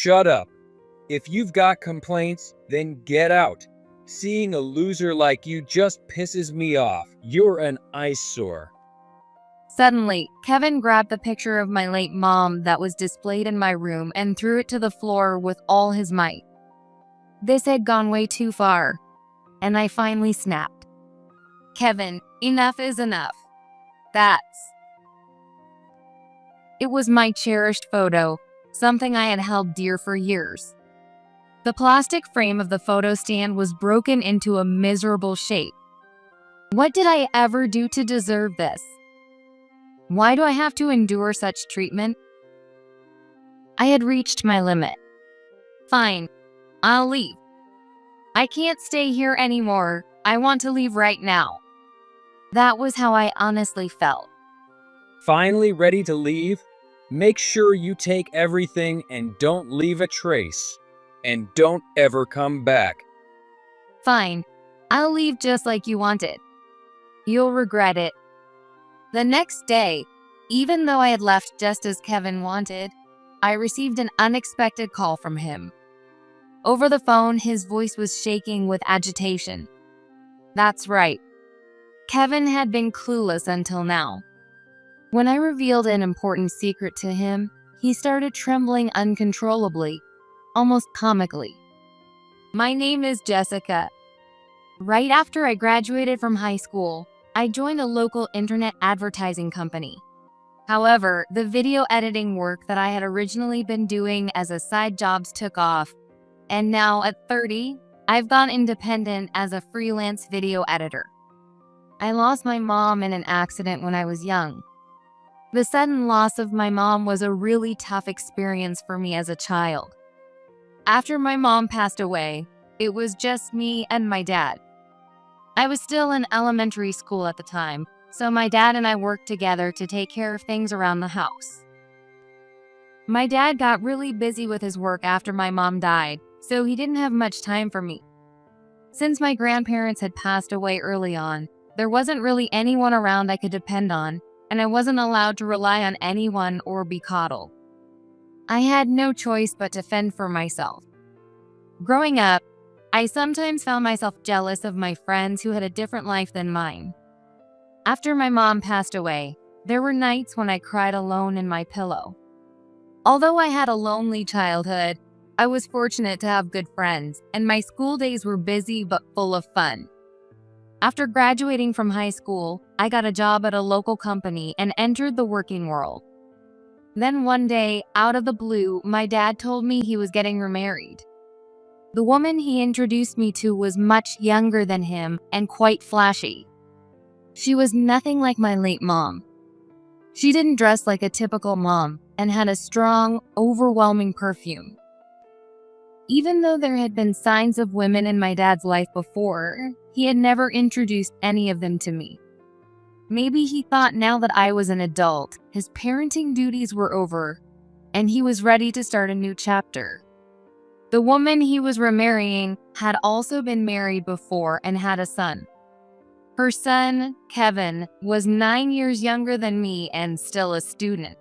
Shut up. If you've got complaints, then get out. Seeing a loser like you just pisses me off. You're an eyesore. Suddenly, Kevin grabbed the picture of my late mom that was displayed in my room and threw it to the floor with all his might. This had gone way too far, and I finally snapped. Kevin, enough is enough. It was my cherished photo, something I had held dear for years. The plastic frame of the photo stand was broken into a miserable shape. What did I ever do to deserve this? Why do I have to endure such treatment? I had reached my limit. Fine, I'll leave. I can't stay here anymore. I want to leave right now. That was how I honestly felt. Finally ready to leave? Make sure you take everything and don't leave a trace. And don't ever come back. Fine, I'll leave just like you wanted. You'll regret it. The next day, even though I had left just as Kevin wanted, I received an unexpected call from him. Over the phone, his voice was shaking with agitation. That's right. Kevin had been clueless until now. When I revealed an important secret to him, he started trembling uncontrollably, almost comically. My name is Jessica. Right after I graduated from high school, I joined a local internet advertising company. However, the video editing work that I had originally been doing as a side job took off, and now at 30, I've gone independent as a freelance video editor. I lost my mom in an accident when I was young. The sudden loss of my mom was a really tough experience for me as a child. After my mom passed away, it was just me and my dad. I was still in elementary school at the time, so my dad and I worked together to take care of things around the house. My dad got really busy with his work after my mom died, so he didn't have much time for me. Since my grandparents had passed away early on, there wasn't really anyone around I could depend on, and I wasn't allowed to rely on anyone or be coddled. I had no choice but to fend for myself. Growing up, I sometimes found myself jealous of my friends who had a different life than mine. After my mom passed away, there were nights when I cried alone in my pillow. Although I had a lonely childhood, I was fortunate to have good friends, and my school days were busy but full of fun. After graduating from high school, I got a job at a local company and entered the working world. Then one day, out of the blue, my dad told me he was getting remarried. The woman he introduced me to was much younger than him and quite flashy. She was nothing like my late mom. She didn't dress like a typical mom and had a strong, overwhelming perfume. Even though there had been signs of women in my dad's life before, he had never introduced any of them to me. Maybe he thought now that I was an adult, his parenting duties were over, and he was ready to start a new chapter. The woman he was remarrying had also been married before and had a son. Her son, Kevin, was 9 years younger than me and still a student.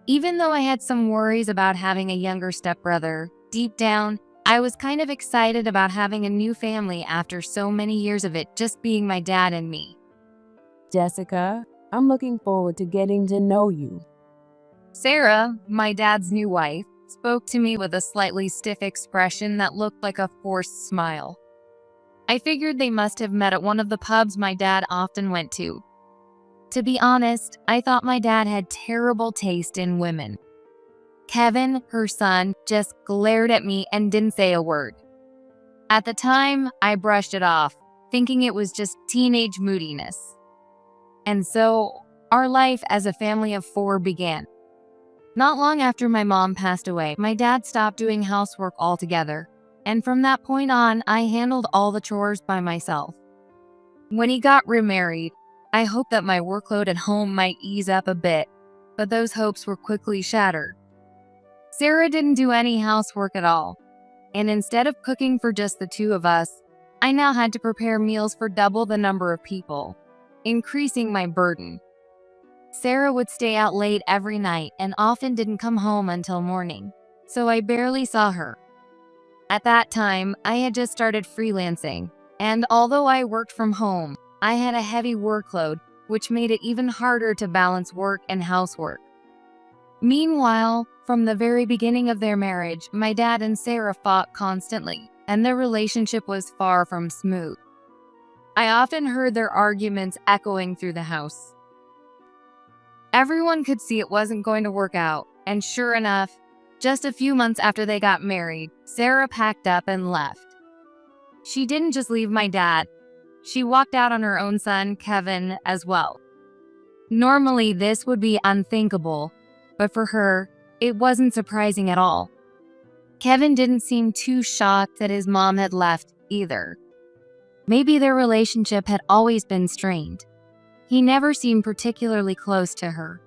Even though I had some worries about having a younger stepbrother, deep down, I was kind of excited about having a new family after so many years of it just being my dad and me. Jessica, I'm looking forward to getting to know you. Sarah, my dad's new wife, spoke to me with a slightly stiff expression that looked like a forced smile. I figured they must have met at one of the pubs my dad often went to. To be honest, I thought my dad had terrible taste in women. Kevin, her son, just glared at me and didn't say a word. At the time, I brushed it off, thinking it was just teenage moodiness. And so, our life as a family of 4 began. Not long after my mom passed away, my dad stopped doing housework altogether, and from that point on, I handled all the chores by myself. When he got remarried, I hoped that my workload at home might ease up a bit, but those hopes were quickly shattered. Sarah didn't do any housework at all, and instead of cooking for just the 2 of us, I now had to prepare meals for double the number of people, increasing my burden. Sarah would stay out late every night and often didn't come home until morning. so I barely saw her. At that time, I had just started freelancing, and although I worked from home, I had a heavy workload, which made it even harder to balance work and housework. Meanwhile, from the very beginning of their marriage, my dad and Sarah fought constantly, and their relationship was far from smooth. I often heard their arguments echoing through the house. Everyone could see it wasn't going to work out, and sure enough, just a few months after they got married, Sarah packed up and left. She didn't just leave my dad. She walked out on her own son, Kevin, as well. Normally, this would be unthinkable, but for her, it wasn't surprising at all. Kevin didn't seem too shocked that his mom had left either. Maybe their relationship had always been strained. He never seemed particularly close to her.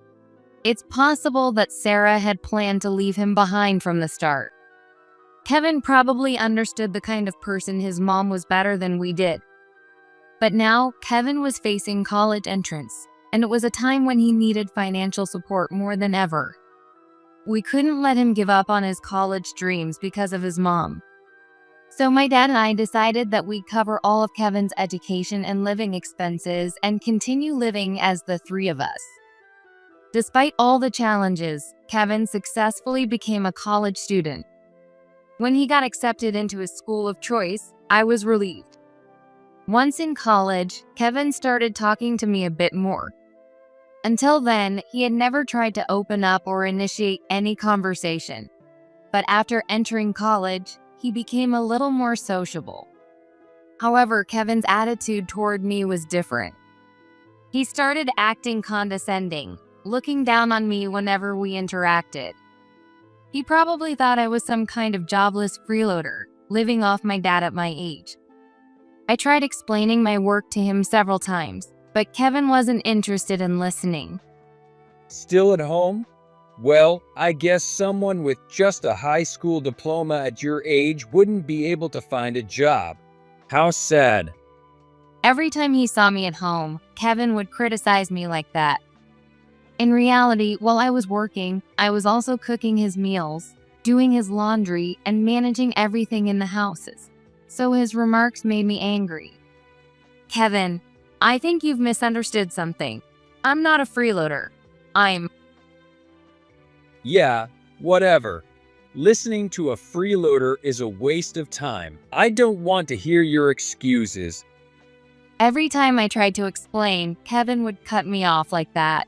It's possible that Sarah had planned to leave him behind from the start. Kevin probably understood the kind of person his mom was better than we did. But now, Kevin was facing college entrance, and it was a time when he needed financial support more than ever. We couldn't let him give up on his college dreams because of his mom. So my dad and I decided that we'd cover all of Kevin's education and living expenses and continue living as the three of us. Despite all the challenges, Kevin successfully became a college student. When he got accepted into his school of choice, I was relieved. Once in college, Kevin started talking to me a bit more. Until then, he had never tried to open up or initiate any conversation. But after entering college, he became a little more sociable. However, Kevin's attitude toward me was different. He started acting condescending, looking down on me whenever we interacted. He probably thought I was some kind of jobless freeloader, living off my dad at my age. I tried explaining my work to him several times, but Kevin wasn't interested in listening. Still at home? Well, I guess someone with just a high school diploma at your age wouldn't be able to find a job. How sad. Every time he saw me at home, Kevin would criticize me like that. In reality, while I was working, I was also cooking his meals, doing his laundry, and managing everything in the houses. So his remarks made me angry. Kevin, I think you've misunderstood something. I'm not a freeloader. I'm... Yeah, whatever. Listening to a freeloader is a waste of time. I don't want to hear your excuses. Every time I tried to explain, Kevin would cut me off like that.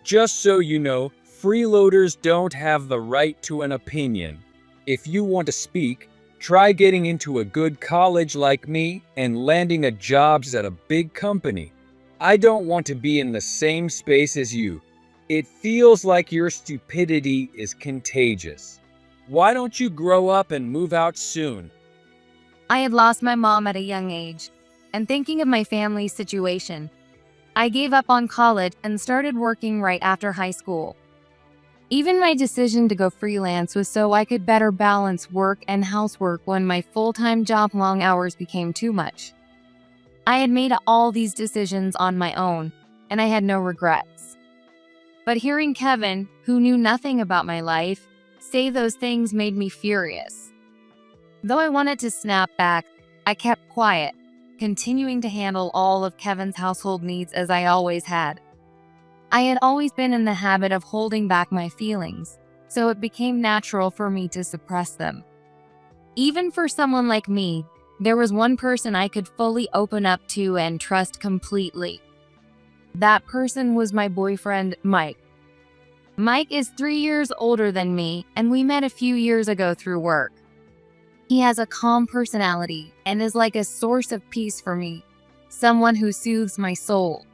Just so you know, freeloaders don't have the right to an opinion. If you want to speak, try getting into a good college like me and landing a job at a big company. I don't want to be in the same space as you. It feels like your stupidity is contagious. Why don't you grow up and move out soon? I had lost my mom at a young age, and thinking of my family's situation, I gave up on college and started working right after high school. Even my decision to go freelance was so I could better balance work and housework when my full-time job long hours became too much. I had made all these decisions on my own, and I had no regrets. But hearing Kevin, who knew nothing about my life, say those things made me furious. Though I wanted to snap back, I kept quiet, continuing to handle all of Kevin's household needs as I always had. I had always been in the habit of holding back my feelings, so it became natural for me to suppress them. Even for someone like me, there was one person I could fully open up to and trust completely. That person was my boyfriend, Mike. Mike is 3 years older than me, and we met a few years ago through work. He has a calm personality and is like a source of peace for me, someone who soothes my soul.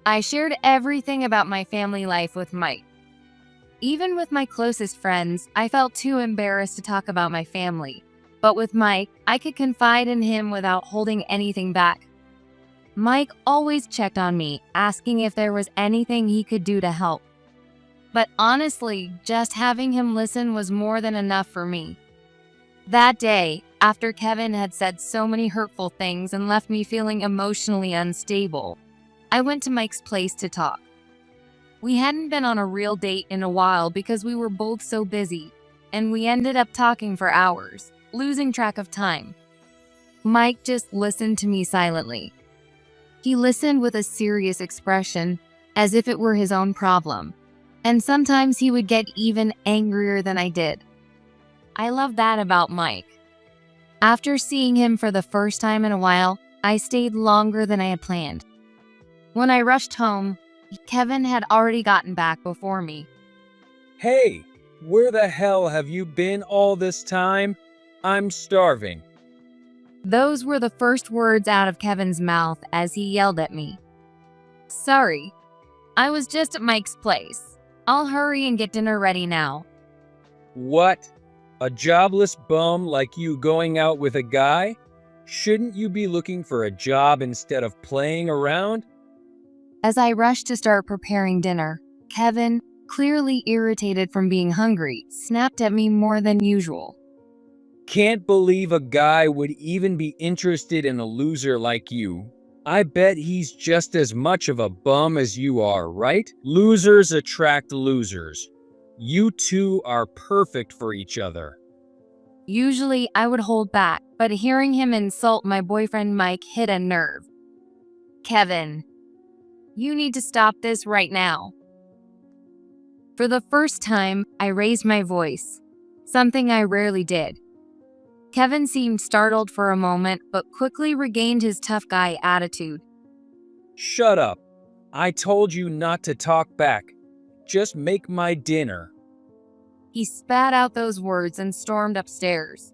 I shared everything about my family life with Mike. Even with my closest friends, I felt too embarrassed to talk about my family. But with Mike, I could confide in him without holding anything back. Mike always checked on me, asking if there was anything he could do to help. But honestly, just having him listen was more than enough for me. That day, after Kevin had said so many hurtful things and left me feeling emotionally unstable, I went to Mike's place to talk. We hadn't been on a real date in a while because we were both so busy, and we ended up talking for hours, losing track of time. Mike just listened to me silently. He listened with a serious expression, as if it were his own problem, and sometimes he would get even angrier than I did. I love that about Mike. After seeing him for the first time in a while, I stayed longer than I had planned. When I rushed home, Kevin had already gotten back before me. Hey, where the hell have you been all this time? I'm starving. Those were the first words out of Kevin's mouth as he yelled at me. Sorry, I was just at Mike's place. I'll hurry and get dinner ready now. What? A jobless bum like you going out with a guy? Shouldn't you be looking for a job instead of playing around? As I rushed to start preparing dinner, Kevin, clearly irritated from being hungry, snapped at me more than usual. Can't believe a guy would even be interested in a loser like you. I bet he's just as much of a bum as you are, right? Losers attract losers. You two are perfect for each other. Usually, I would hold back, but hearing him insult my boyfriend Mike hit a nerve. Kevin, you need to stop this right now. For the first time, I raised my voice, something I rarely did. Kevin seemed startled for a moment, but quickly regained his tough guy attitude. Shut up. I told you not to talk back. Just make my dinner. He spat out those words and stormed upstairs.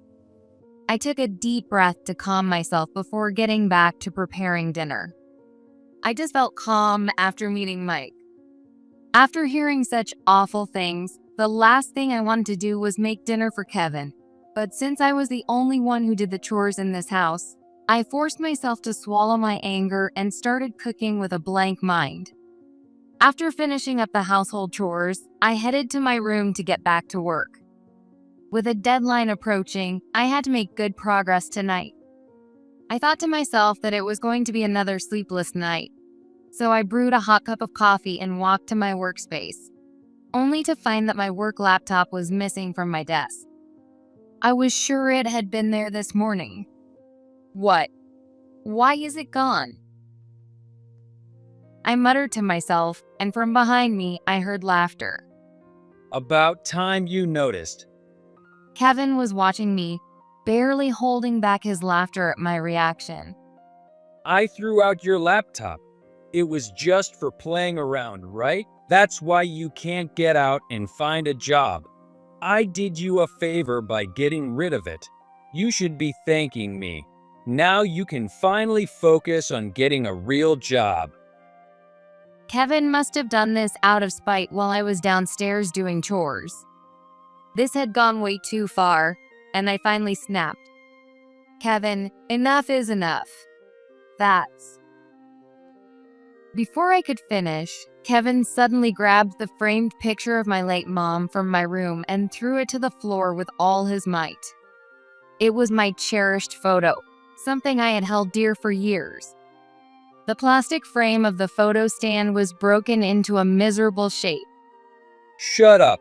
I took a deep breath to calm myself before getting back to preparing dinner. I just felt calm after meeting Mike. After hearing such awful things, the last thing I wanted to do was make dinner for Kevin. But since I was the only one who did the chores in this house, I forced myself to swallow my anger and started cooking with a blank mind. After finishing up the household chores, I headed to my room to get back to work. With a deadline approaching, I had to make good progress tonight. I thought to myself that it was going to be another sleepless night, so I brewed a hot cup of coffee and walked to my workspace, only to find that my work laptop was missing from my desk. I was sure it had been there this morning. What? Why is it gone? I muttered to myself, and from behind me, I heard laughter. About time you noticed. Kevin was watching me, barely holding back his laughter at my reaction. I threw out your laptop. It was just for playing around, right? That's why you can't get out and find a job. I did you a favor by getting rid of it. You should be thanking me. Now you can finally focus on getting a real job. Kevin must have done this out of spite while I was downstairs doing chores. This had gone way too far, and I finally snapped. Kevin, enough is enough. That's... Before I could finish, Kevin suddenly grabbed the framed picture of my late mom from my room and threw it to the floor with all his might. It was my cherished photo, something I had held dear for years. The plastic frame of the photo stand was broken into a miserable shape. Shut up.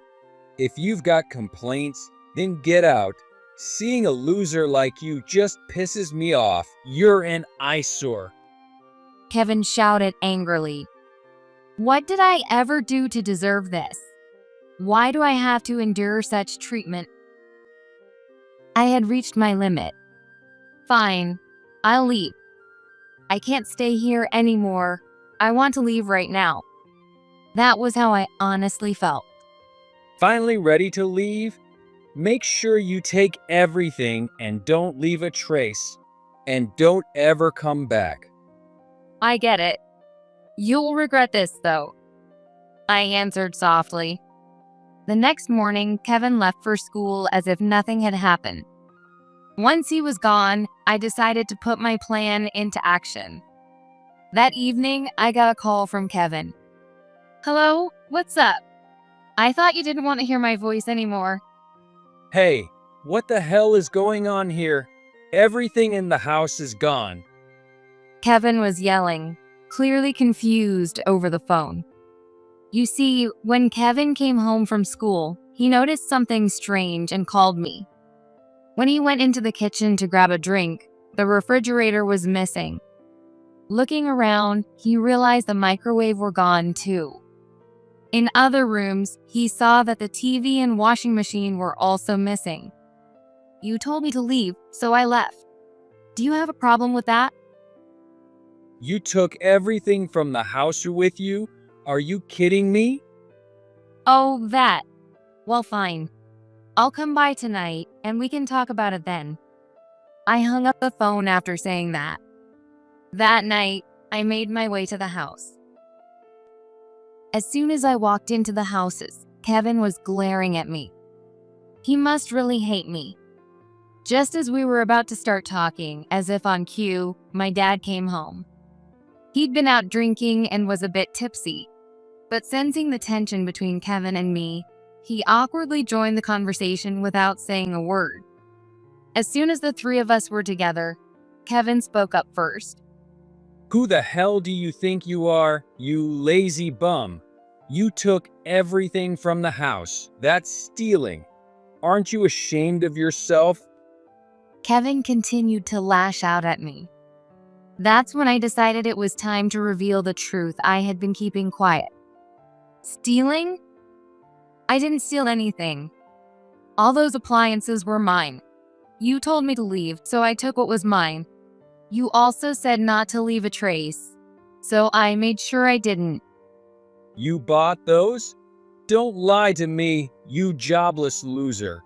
If you've got complaints, then get out. Seeing a loser like you just pisses me off. You're an eyesore. Kevin shouted angrily. What did I ever do to deserve this? Why do I have to endure such treatment? I had reached my limit. Fine, I'll leave. I can't stay here anymore. I want to leave right now. That was how I honestly felt. Finally ready to leave? Make sure you take everything and don't leave a trace. And don't ever come back. I get it. You'll regret this, though, I answered softly. The next morning, Kevin left for school as if nothing had happened. Once he was gone, I decided to put my plan into action. That evening, I got a call from Kevin. Hello, what's up? I thought you didn't want to hear my voice anymore. Hey, what the hell is going on here? Everything in the house is gone. Kevin was yelling, clearly confused over the phone. You see, when Kevin came home from school, he noticed something strange and called me. When he went into the kitchen to grab a drink, the refrigerator was missing. Looking around, he realized the microwave were gone too. In other rooms, he saw that the TV and washing machine were also missing. You told me to leave, so I left. Do you have a problem with that? You took everything from the house with you? Are you kidding me? Oh, that. Well, fine. I'll come by tonight, and we can talk about it then. I hung up the phone after saying that. That night, I made my way to the house. As soon as I walked into the houses, Kevin was glaring at me. He must really hate me. Just as we were about to start talking, as if on cue, my dad came home. He'd been out drinking and was a bit tipsy, but sensing the tension between Kevin and me, he awkwardly joined the conversation without saying a word. As soon as the three of us were together, Kevin spoke up first. Who the hell do you think you are, you lazy bum? You took everything from the house. That's stealing. Aren't you ashamed of yourself? Kevin continued to lash out at me. That's when I decided it was time to reveal the truth I had been keeping quiet. Stealing? I didn't steal anything. All those appliances were mine. You told me to leave, so I took what was mine. You also said not to leave a trace, so I made sure I didn't. You bought those? Don't lie to me, you jobless loser.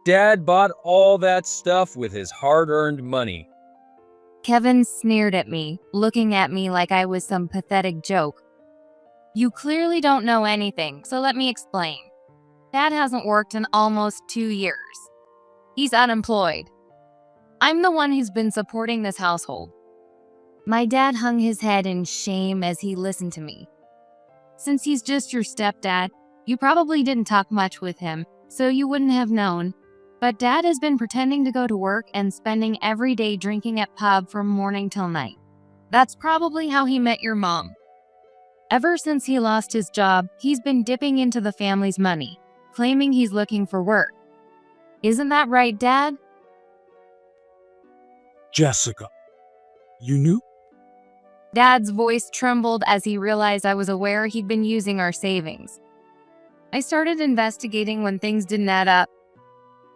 Dad bought all that stuff with his hard-earned money. Kevin sneered at me, looking at me like I was some pathetic joke. You clearly don't know anything, so let me explain. Dad hasn't worked in almost 2 years. He's unemployed. I'm the one who's been supporting this household. My dad hung his head in shame as he listened to me. Since he's just your stepdad, you probably didn't talk much with him, so you wouldn't have known. But Dad has been pretending to go to work and spending every day drinking at pub from morning till night. That's probably how he met your mom. Ever since he lost his job, he's been dipping into the family's money, claiming he's looking for work. Isn't that right, Dad? Jessica, you knew? Dad's voice trembled as he realized I was aware he'd been using our savings. I started investigating when things didn't add up.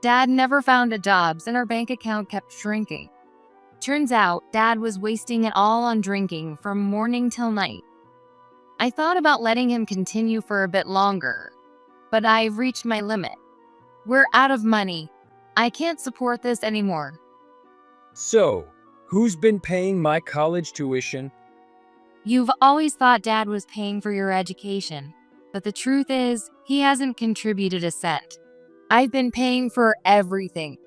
Dad never found a job, and our bank account kept shrinking. Turns out, Dad was wasting it all on drinking from morning till night. I thought about letting him continue for a bit longer, but I've reached my limit. We're out of money. I can't support this anymore. So, who's been paying my college tuition? You've always thought Dad was paying for your education, but the truth is, he hasn't contributed a cent. I've been paying for everything.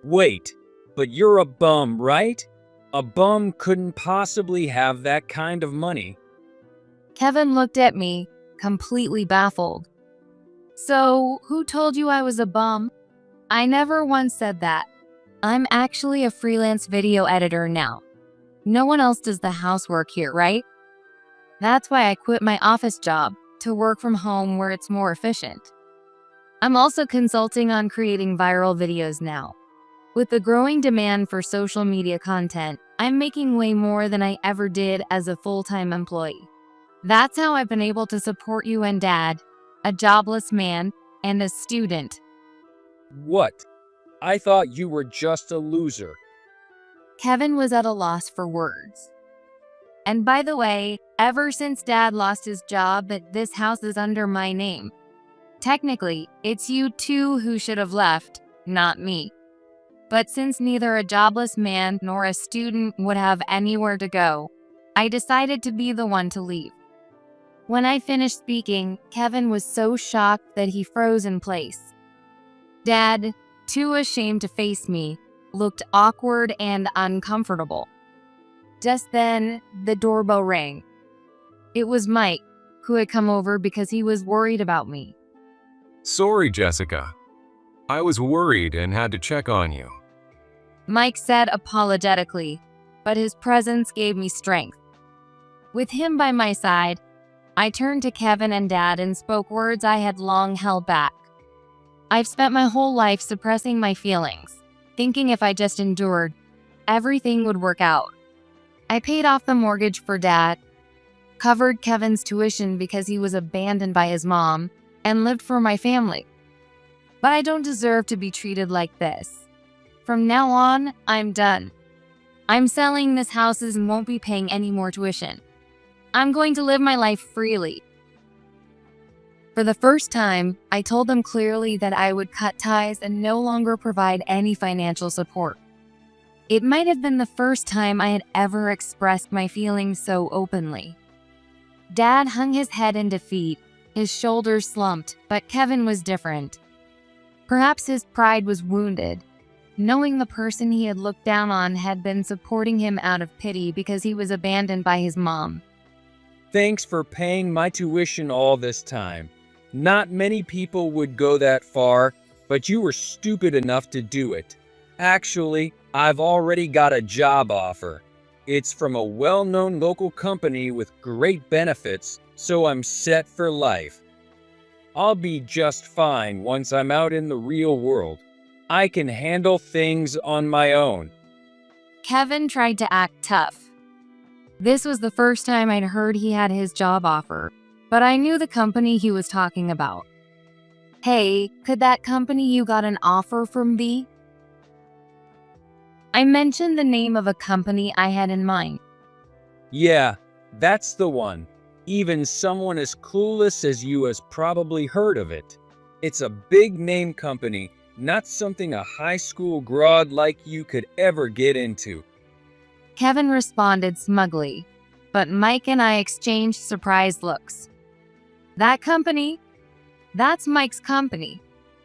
Wait, but you're a bum, right? A bum couldn't possibly have that kind of money. Kevin looked at me, completely baffled. So, who told you I was a bum? I never once said that. I'm actually a freelance video editor now. No one else does the housework here, right? That's why I quit my office job to work from home where it's more efficient. I'm also consulting on creating viral videos now. With the growing demand for social media content, I'm making way more than I ever did as a full-time employee. That's how I've been able to support you and Dad, a jobless man, and a student. What? I thought you were just a loser. Kevin was at a loss for words. And by the way, ever since Dad lost his job, this house is under my name. Technically, it's you two who should have left, not me. But since neither a jobless man nor a student would have anywhere to go, I decided to be the one to leave. When I finished speaking, Kevin was so shocked that he froze in place. Dad, too ashamed to face me, looked awkward and uncomfortable. Just then, the doorbell rang. It was Mike, who had come over because he was worried about me. Sorry, Jessica. I was worried and had to check on you. Mike said apologetically, but his presence gave me strength. With him by my side, I turned to Kevin and Dad and spoke words I had long held back. I've spent my whole life suppressing my feelings, thinking if I just endured, everything would work out. I paid off the mortgage for Dad, covered Kevin's tuition because he was abandoned by his mom, and lived for my family. But I don't deserve to be treated like this. From now on, I'm done. I'm selling this house and won't be paying any more tuition. I'm going to live my life freely. For the first time, I told them clearly that I would cut ties and no longer provide any financial support. It might have been the first time I had ever expressed my feelings so openly. Dad hung his head in defeat, his shoulders slumped, but Kevin was different. Perhaps his pride was wounded, knowing the person he had looked down on had been supporting him out of pity because he was abandoned by his mom. Thanks for paying my tuition all this time. Not many people would go that far, but you were stupid enough to do it. Actually, I've already got a job offer. It's from a well-known local company with great benefits, so I'm set for life. I'll be just fine once I'm out in the real world. I can handle things on my own. Kevin tried to act tough. This was the first time I'd heard he had his job offer, but I knew the company he was talking about. Hey, could that company you got an offer from be? I mentioned the name of a company I had in mind. Yeah, that's the one. Even someone as clueless as you has probably heard of it. It's a big name company, not something a high school grad like you could ever get into. Kevin responded smugly, but Mike and I exchanged surprised looks. That company? That's Mike's company.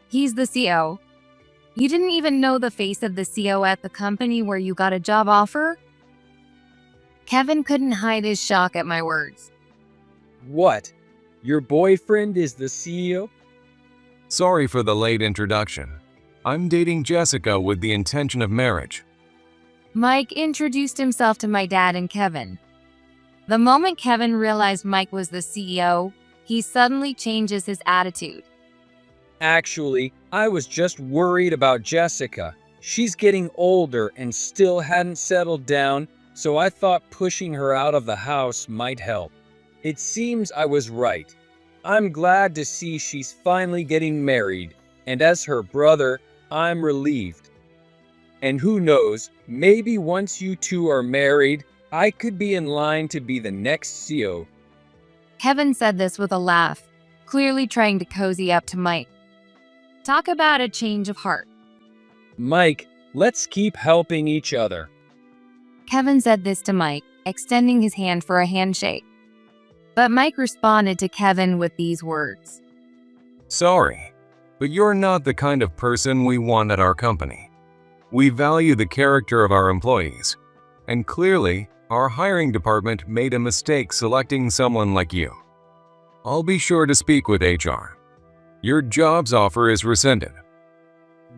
He's the CEO. You didn't even know the face of the CEO at the company where you got a job offer? Kevin couldn't hide his shock at my words. What? Your boyfriend is the CEO? Sorry for the late introduction. I'm dating Jessica with the intention of marriage. Mike introduced himself to my dad and Kevin. The moment Kevin realized Mike was the CEO, he suddenly changes his attitude. Actually, I was just worried about Jessica. She's getting older and still hadn't settled down, so I thought pushing her out of the house might help. It seems I was right. I'm glad to see she's finally getting married, and as her brother, I'm relieved. And who knows, maybe once you two are married, I could be in line to be the next CEO. Kevin said this with a laugh, clearly trying to cozy up to Mike. Talk about a change of heart. Mike, let's keep helping each other. Kevin said this to Mike, extending his hand for a handshake. But Mike responded to Kevin with these words. Sorry, but you're not the kind of person we want at our company. We value the character of our employees, and clearly, our hiring department made a mistake selecting someone like you. I'll be sure to speak with HR. Your job's offer is rescinded.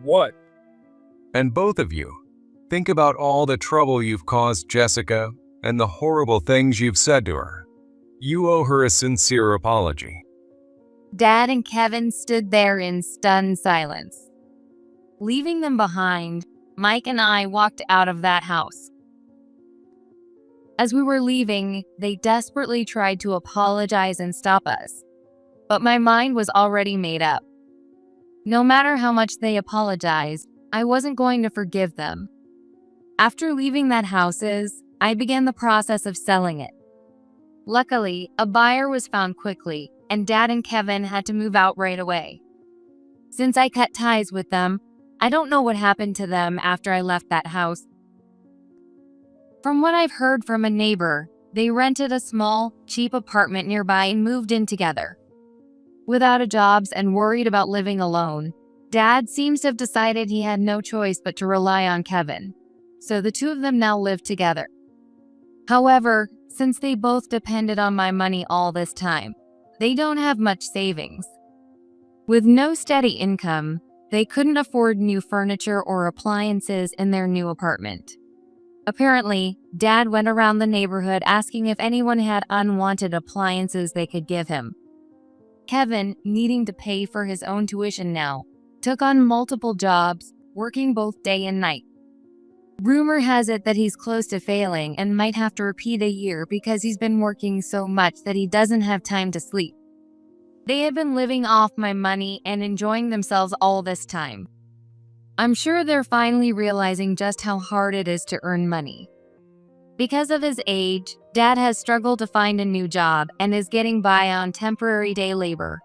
What? And both of you, think about all the trouble you've caused Jessica and the horrible things you've said to her. You owe her a sincere apology. Dad and Kevin stood there in stunned silence. Leaving them behind, Mike and I walked out of that house. As we were leaving, they desperately tried to apologize and stop us. But my mind was already made up. No matter how much they apologized, I wasn't going to forgive them. After leaving that house, I began the process of selling it. Luckily, a buyer was found quickly, and Dad and Kevin had to move out right away. Since I cut ties with them, I don't know what happened to them after I left that house. From what I've heard from a neighbor, they rented a small, cheap apartment nearby and moved in together. Without a job and worried about living alone, Dad seems to have decided he had no choice but to rely on Kevin, so the two of them now live together. However, since they both depended on my money all this time, they don't have much savings. With no steady income, they couldn't afford new furniture or appliances in their new apartment. Apparently, Dad went around the neighborhood asking if anyone had unwanted appliances they could give him. Kevin, needing to pay for his own tuition now, took on multiple jobs, working both day and night. Rumor has it that he's close to failing and might have to repeat a year because he's been working so much that he doesn't have time to sleep. They have been living off my money and enjoying themselves all this time. I'm sure they're finally realizing just how hard it is to earn money. Because of his age, Dad has struggled to find a new job and is getting by on temporary day labor.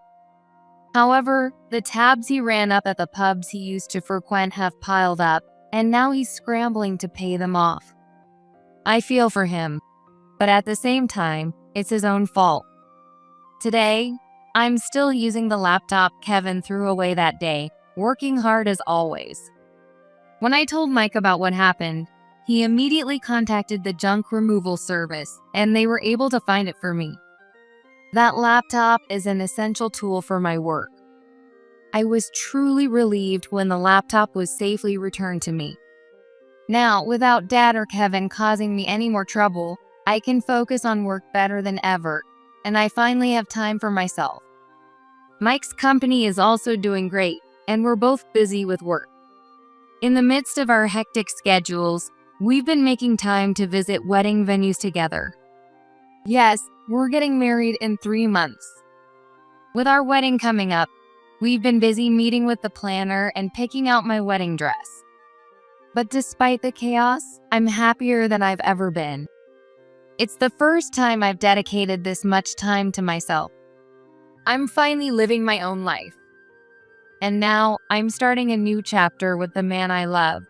However, the tabs he ran up at the pubs he used to frequent have piled up, and now he's scrambling to pay them off. I feel for him, but at the same time, it's his own fault. Today, I'm still using the laptop Kevin threw away that day, working hard as always. When I told Mike about what happened, he immediately contacted the junk removal service, and they were able to find it for me. That laptop is an essential tool for my work. I was truly relieved when the laptop was safely returned to me. Now, without Dad or Kevin causing me any more trouble, I can focus on work better than ever, and I finally have time for myself. Mike's company is also doing great, and we're both busy with work. In the midst of our hectic schedules, we've been making time to visit wedding venues together. Yes, we're getting married in 3 months. With our wedding coming up, we've been busy meeting with the planner and picking out my wedding dress. But despite the chaos, I'm happier than I've ever been. It's the first time I've dedicated this much time to myself. I'm finally living my own life. And now I'm starting a new chapter with the man I love.